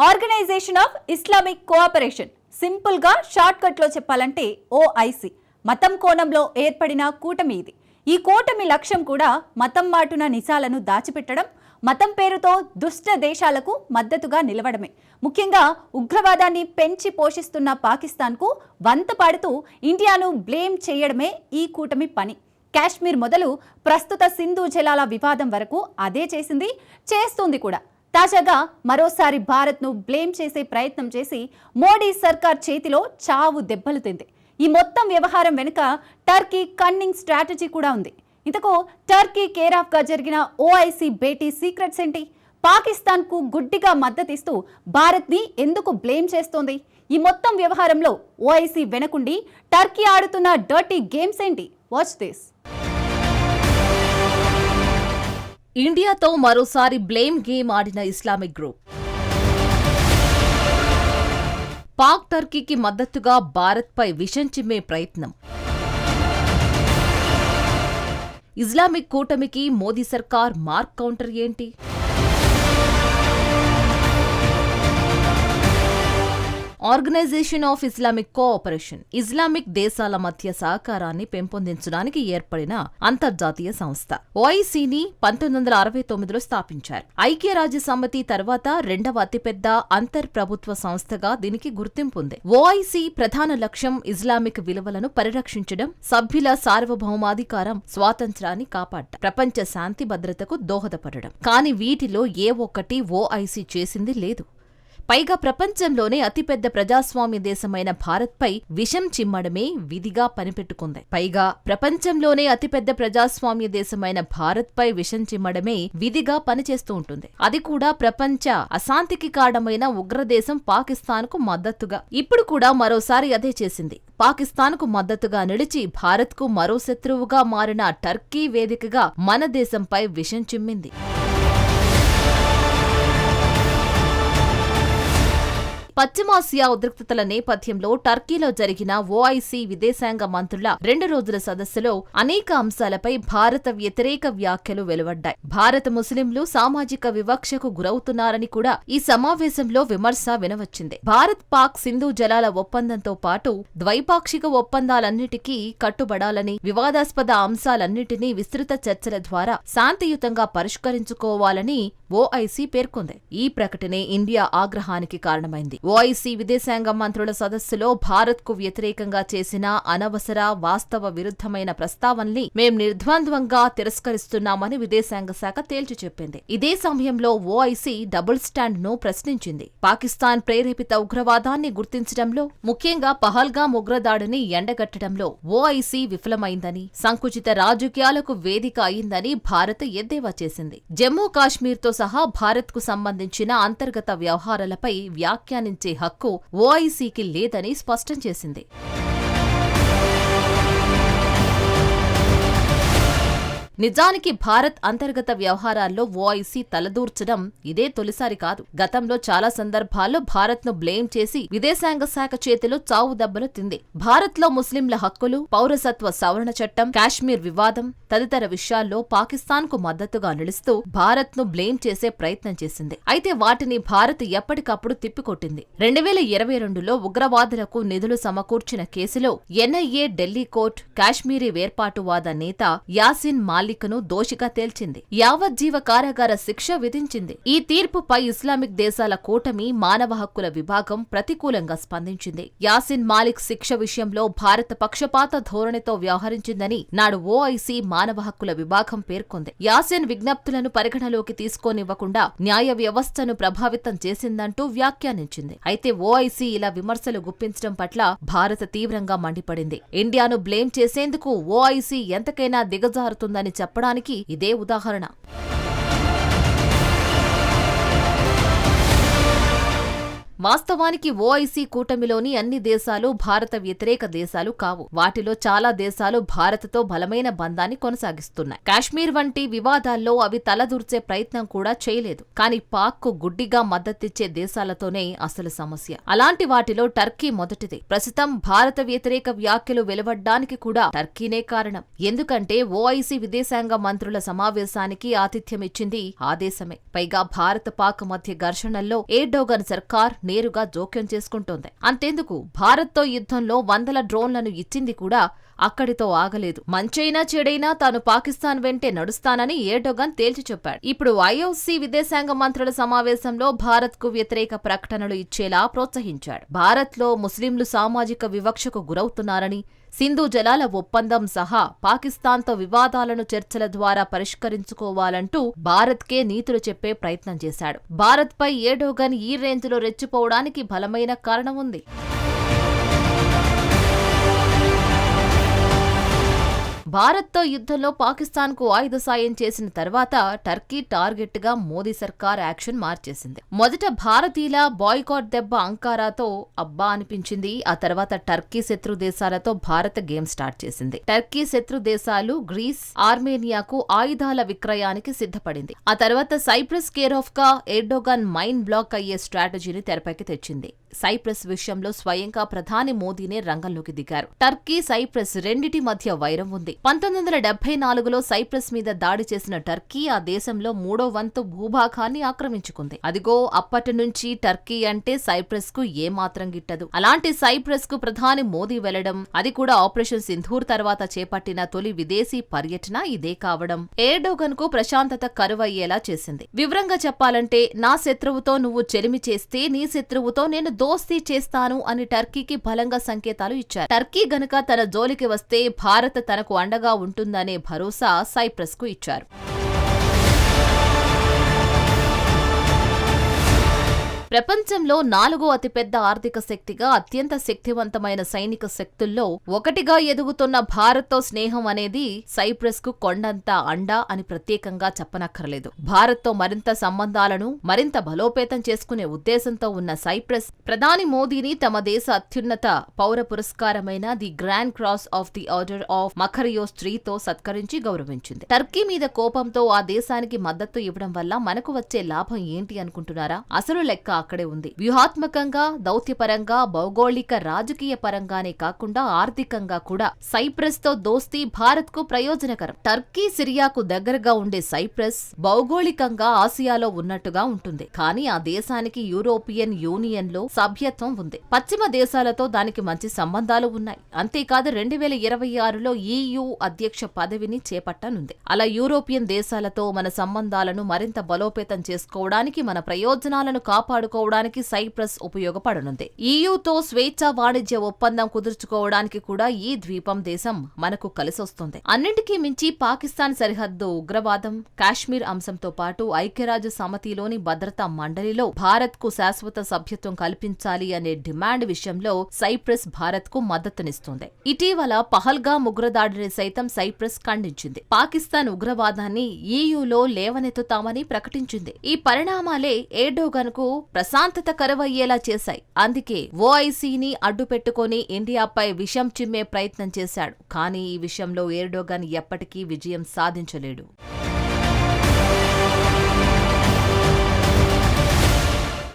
Organisation of Islamic cooperation, simple గా shortcut లో చెప్పాలంటే ఓఐసి మతం కోణంలో ఏర్పడిన కూటమి ఇది. ఈ కూటమి లక్ష్యం కూడా మతం మాటున నిజాలను దాచిపెట్టడం, మతం పేరుతో దుష్ట దేశాలకు మద్దతుగా నిలవడమే. ముఖ్యంగా ఉగ్రవాదాన్ని పెంచి పోషిస్తున్న పాకిస్తాన్కు వంత పాడుతూ ఇండియాను బ్లేమ్ చేయడమే ఈ కూటమి పని. కాశ్మీర్ మొదలు ప్రస్తుత సింధు జలాల వివాదం వరకు అదే చేసింది, చేస్తుంది కూడా. తాజాగా మరోసారి భారత్ను బ్లేమ్ చేసే ప్రయత్నం చేసి మోడీ సర్కార్ చేతిలో చావు దెబ్బలు తింది. ఈ మొత్తం వ్యవహారం వెనుక టర్కీ కన్నింగ్ స్ట్రాటజీ కూడా ఉంది. ఇంతకు టర్కీ కేరాఫ్గా జరిగిన ఓఐసి భేటీ సీక్రెట్స్ ఏంటి? పాకిస్తాన్కు గుడ్డిగా మద్దతిస్తూ భారత్ని ఎందుకు బ్లేమ్ చేస్తోంది? ఈ మొత్తం వ్యవహారంలో ఓఐసి వెనకుండి టర్కీ ఆడుతున్న డర్టీ గేమ్స్ ఏంటి? Watch this. ఇండియాతో మరోసారి బ్లేమ్ గేమ్ ఆడిన ఇస్లామిక్ గ్రూప్. పాక్ టర్కీకి మద్దతుగా భారత్పై విషం చిమ్మే ప్రయత్నం. ఇస్లామిక్ కూటమికి మోదీ సర్కార్ మార్క్ కౌంటర్ ఏంటి? Organisation of Islamic cooperation Islamic దేశాల మధ్య సహకారాన్ని పెంపొందించడానికి ఏర్పడిన అంతర్జాతీయ సంస్థ. ఓఐసిని 1969లో స్థాపించారు. ఐక్యరాజ్యసమితి తర్వాత రెండవ అతిపెద్ద అంతర్ప్రభుత్వ సంస్థగా దీనికి గుర్తింపు ఉంది. ఓఐసి ప్రధాన లక్ష్యం ఇస్లామిక్ విలువలను పరిరక్షించడం, సభ్యుల సార్వభౌమాధికారం, స్వాతంత్రాన్ని కాపాడటం, ప్రపంచ శాంతి భద్రతకు దోహదపడడం. కానీ వీటిలో ఏ ఒక్కటి ఓఐసి చేసింది లేదు. పైగా ప్రపంచంలోనే అతిపెద్ద ప్రజాస్వామ్య దేశమైన భారత్పై విషం చిమ్మడమే విధిగా పనిపెట్టుకుంది. పనిచేస్తూ ఉంటుంది. అది కూడా ప్రపంచ అశాంతికి కారణమైన ఉగ్రదేశం పాకిస్తాన్కు మద్దతుగా. ఇప్పుడు కూడా మరోసారి అదే చేసింది. పాకిస్తాన్కు మద్దతుగా నిలిచి భారత్కు మరో శత్రువుగా మారిన టర్కీ వేదికగా మన దేశంపై విషం చిమ్మింది. పశ్చిమాసియా ఉద్రిక్తతల నేపథ్యంలో టర్కీలో జరిగిన ఓఐసి విదేశాంగ మంత్రుల 2 రోజుల సదస్సులో అనేక అంశాలపై భారత వ్యతిరేక వ్యాఖ్యలు వెలువడ్డాయి. భారత ముస్లింలు సామాజిక వివక్షకు గురవుతున్నారని కూడా ఈ సమావేశంలో విమర్శ వినవచ్చింది. భారత్ పాక్ సింధు జలాల ఒప్పందంతో పాటు ద్వైపాక్షిక ఒప్పందాలన్నిటికీ కట్టుబడాలని, వివాదాస్పద అంశాలన్నిటినీ విస్తృత చర్చల ద్వారా శాంతియుతంగా పరిష్కరించుకోవాలని ఓఐసి పేర్కొంది. ఈ ప్రకటనే ఇండియా ఆగ్రహానికి కారణమైంది. ఓఐసి విదేశాంగ మంత్రుల సదస్సులో భారత్కు వ్యతిరేకంగా చేసిన అనవసర, వాస్తవ విరుద్ధమైన ప్రస్తావనల్ని మేం నిర్ద్వంద్వంగా తిరస్కరిస్తున్నామని విదేశాంగ శాఖ తేల్చి చెప్పింది. ఇదే సమయంలో ఓఐసి డబుల్ స్టాండ్ ను ప్రశ్నించింది. పాకిస్తాన్ ప్రేరేపిత ఉగ్రవాదాన్ని గుర్తించడంలో, ముఖ్యంగా పహల్గాం ఉగ్రదాడిని ఎండగట్టడంలో ఓఐసి విఫలమైందని, సంకుచిత రాజకీయాలకు వేదిక అయిందని భారత్ ఎద్దేవా చేసింది. జమ్మూ కాశ్మీర్తో సహా భారత్కు సంబంధించిన అంతర్గత వ్యవహారాలపై వ్యాఖ్యానించే హక్కు ఓఐసికి లేదని స్పష్టం చేసింది. నిజానికి భారత్ అంతర్గత వ్యవహారాల్లో ఓఐసి తలదూర్చడం ఇదే తొలిసారి కాదు. గతంలో చాలా సందర్భాల్లో భారత్ను బ్లేమ్ చేసి విదేశాంగ శాఖ చేతిలో చావు దెబ్బలు తింది. భారత్లో ముస్లింల హక్కులు, పౌరసత్వ సవరణ చట్టం, కాశ్మీర్ వివాదం తదితర విషయాల్లో పాకిస్తాన్కు మద్దతుగా నిలుస్తూ భారత్ను బ్లేమ్ చేసే ప్రయత్నం చేసింది. అయితే వాటిని భారత్ ఎప్పటికప్పుడు తిప్పికొట్టింది. 2022లో ఉగ్రవాదులకు నిధులు సమకూర్చిన కేసులో ఎన్ఐఏ ఢిల్లీ కోర్టు కాశ్మీరీ వేర్పాటువాద నేత యాసిన్ మాలిక్ను దోషిగా తేల్చింది. యావజ్జీవ కారాగార శిక్ష విధించింది. ఈ తీర్పుపై ఇస్లామిక్ దేశాల కూటమి మానవ హక్కుల విభాగం ప్రతికూలంగా స్పందించింది. యాసిన్ మాలిక్ శిక్ష విషయంలో భారత పక్షపాత ధోరణితో వ్యవహరించిందని నాడు ఓఐసి మానవ హక్కుల విభాగం పేర్కొంది. యాసిన్ విజ్ఞప్తులను పరిగణలోకి తీసుకోనివ్వకుండా న్యాయ వ్యవస్థను ప్రభావితం చేసిందంటూ వ్యాఖ్యానించింది. అయితే ఓఐసి ఇలా విమర్శలు గుప్పించడం పట్ల భారత తీవ్రంగా మండిపడింది. ఇండియాను బ్లేమ్ చేసేందుకు ఓఐసి ఎంతకైనా దిగజారుతుందని చెప్పడానికి ఇదే ఉదాహరణ. వాస్తవానికి ఓఐసీ కూటమిలోని అన్ని దేశాలు భారత వ్యతిరేక దేశాలు కావు. వాటిలో చాలా దేశాలు భారత్తో బలమైన బంధాన్ని కొనసాగిస్తున్నాయి. కాశ్మీర్ వంటి వివాదాల్లో అవి తలదూర్చే ప్రయత్నం కూడా చేయలేదు. కానీ పాక్కు గుడ్డిగా మద్దతిచ్చే దేశాలతోనే అసలు సమస్య. అలాంటి వాటిలో టర్కీ మొదటిది. ప్రస్తుతం భారత వ్యతిరేక వ్యాఖ్యలు వెలువడ్డానికి కూడా టర్కీనే కారణం. ఎందుకంటే ఓఐసీ విదేశాంగ మంత్రుల సమావేశానికి ఆతిథ్యమిచ్చింది ఆ దేశమే. పైగా భారత పాక్ మధ్య ఘర్షణల్లో ఎర్డోగన్ సర్కార్ నేరుగా జోక్యం చేసుకుంటోంది. అంతెందుకు, భారత్తో యుద్ధంలో 100 డ్రోన్లను ఇచ్చింది కూడా అక్కడితో ఆగలేదు. మంచైనా చెడైనా తాను పాకిస్తాన్ వెంటే నడుస్తానని ఎర్డోగన్ తేల్చి చెప్పాడు. ఇప్పుడు ఐఓసీ విదేశాంగ మంత్రుల సమావేశంలో భారత్కు వ్యతిరేక ప్రకటనలు ఇచ్చేలా ప్రోత్సహించాడు. భారత్లో ముస్లింలు సామాజిక వివక్షకు గురవుతున్నారని, సింధు జలాల ఒప్పందం సహా పాకిస్తాన్తో వివాదాలను చర్చల ద్వారా పరిష్కరించుకోవాలంటూ భారత్కే నీతులు చెప్పే ప్రయత్నం చేశాడు. భారత్పై ఎర్డోగన్ ఈ రేంజ్లో రెచ్చిపోవడానికి బలమైన కారణం ఉంది. భారత్తో యుద్ధంలో పాకిస్తాన్కు ఆయుధ సాయం చేసిన తర్వాత టర్కీ టార్గెట్గా మోదీ సర్కార్ యాక్షన్ మార్చేసింది. మొదట భారతీయుల బాయ్కాట్ దెబ్బ అంకారాతో అబ్బా అనిపించింది. ఆ తర్వాత టర్కీ శత్రు దేశాలతో భారత్ గేమ్ స్టార్ట్ చేసింది. టర్కీ శత్రు దేశాలు గ్రీస్, ఆర్మేనియాకు ఆయుధాల విక్రయానికి సిద్ధపడింది. ఆ తర్వాత సైప్రస్ కేర్ ఆఫ్ గా ఎర్డోగన్ మైండ్ బ్లాక్ అయ్యే స్ట్రాటజీని తెరపైకి తెచ్చింది. సైప్రస్ విషయంలో స్వయంగా ప్రధాని మోదీనే రంగంలోకి దిగారు. టర్కీ, సైప్రస్ రెండిటి మధ్య వైరం ఉంది. 1974లో సైప్రస్ మీద దాడి చేసిన టర్కీ ఆ దేశంలో 3వ వంతు భూభాగాన్ని ఆక్రమించుకుంది. అదిగో అప్పటి నుంచి టర్కీ అంటే సైప్రస్ కు ఏమాత్రం గిట్టదు. అలాంటి సైప్రస్ కు ప్రధాని మోదీ వెళ్లడం, అది కూడా ఆపరేషన్ సింధూర్ తర్వాత చేపట్టిన తొలి విదేశీ పర్యటన ఇదే కావడం ఎర్డోగన్ కు ప్రశాంతత కరువయ్యేలా చేసింది. వివరంగా చెప్పాలంటే, నా శత్రువుతో నువ్వు చెలిమి చేస్తే నీ శత్రువుతో నేను దోస్తీ చేస్తాను అని టర్కీకి బలంగా సంకేతాలు ఇచ్చారు. టర్కీ గనుక తన జోలికి వస్తే భారత్ తనకు అండగా ఉంటుందనే భరోసా సైప్రస్ కు ఇచ్చారు. ప్రపంచంలో 4వ అతిపెద్ద ఆర్థిక శక్తిగా, అత్యంత శక్తివంతమైన సైనిక శక్తుల్లో ఒకటిగా ఎదుగుతున్న భారత్తో స్నేహం అనేది సైప్రస్ కు కొండంత అండా అని ప్రత్యేకంగా చెప్పనక్కర్లేదు. భారత్తో మరింత సంబంధాలను మరింత బలోపేతం చేసుకునే ఉద్దేశంతో ఉన్న సైప్రస్ ప్రధాని మోదీని తమ దేశ అత్యున్నత పౌర పురస్కారమైన the grand cross of the order of Makarios IIIతో సత్కరించి గౌరవించింది. టర్కీ మీద కోపంతో ఆ దేశానికి మద్దతు ఇవ్వడం వల్ల మనకు వచ్చే లాభం ఏంటి అనుకుంటున్నారా? అసలు లెక్క అక్కడే ఉంది. వ్యూహాత్మకంగా, దౌత్యపరంగా, భౌగోళిక, రాజకీయ పరంగానే కాకుండా ఆర్థికంగా కూడా సైప్రస్ తో దోస్తీ భారత్ కు ప్రయోజనకరం. టర్కీ, సిరియాకు దగ్గరగా ఉండే సైప్రస్ భౌగోళికంగా ఆసియాలో ఉన్నట్టుగా ఉంటుంది. కానీ ఆ దేశానికి యూరోపియన్ యూనియన్ లో సభ్యత్వం ఉంది. పశ్చిమ దేశాలతో దానికి మంచి సంబంధాలు ఉన్నాయి. అంతేకాదు 2026లో EU అధ్యక్ష పదవిని చేపట్టనుంది. అలా యూరోపియన్ దేశాలతో మన సంబంధాలను మరింత బలోపేతం చేసుకోవడానికి, మన ప్రయోజనాలను కాపాడుకోవడానికి సైప్రస్ ఉపయోగపడనుంది. EUతో స్వేచ్ఛా వాణిజ్య ఒప్పందం కుదుర్చుకోవడానికి కూడా ఈ ద్వీపం దేశం మనకు కలిసొస్తుంది. అన్నింటికీ మించి పాకిస్తాన్ సరిహద్దు ఉగ్రవాదం, కాశ్మీర్ అంశంతో పాటు ఐక్యరాజ్య సమితిలోని భద్రతా మండలిలో భారత్ కు శాశ్వత సభ్యత్వం కల్పించాలి అనే డిమాండ్ విషయంలో సైప్రస్ భారత్ కు మద్దతునిస్తుంది. ఇటీవల పహల్గామ్ ఉగ్రదాడిని సైతం సైప్రస్ ఖండించింది. పాకిస్తాన్ ఉగ్రవాదాన్ని EUలో లేవనెత్తుతామని ప్రకటించింది. ఈ పరిణామాలే ఎర్డోగన్ కు ప్రశాంతత కరువయ్యేలా చేశాయి. అందుకే ఓఐసీని అడ్డుపెట్టుకుని ఇండియాపై విషం చిమ్మే ప్రయత్నం చేశాడు. కానీ ఈ విషయంలో ఎర్డోగన్ ఎప్పటికీ విజయం సాధించలేడు.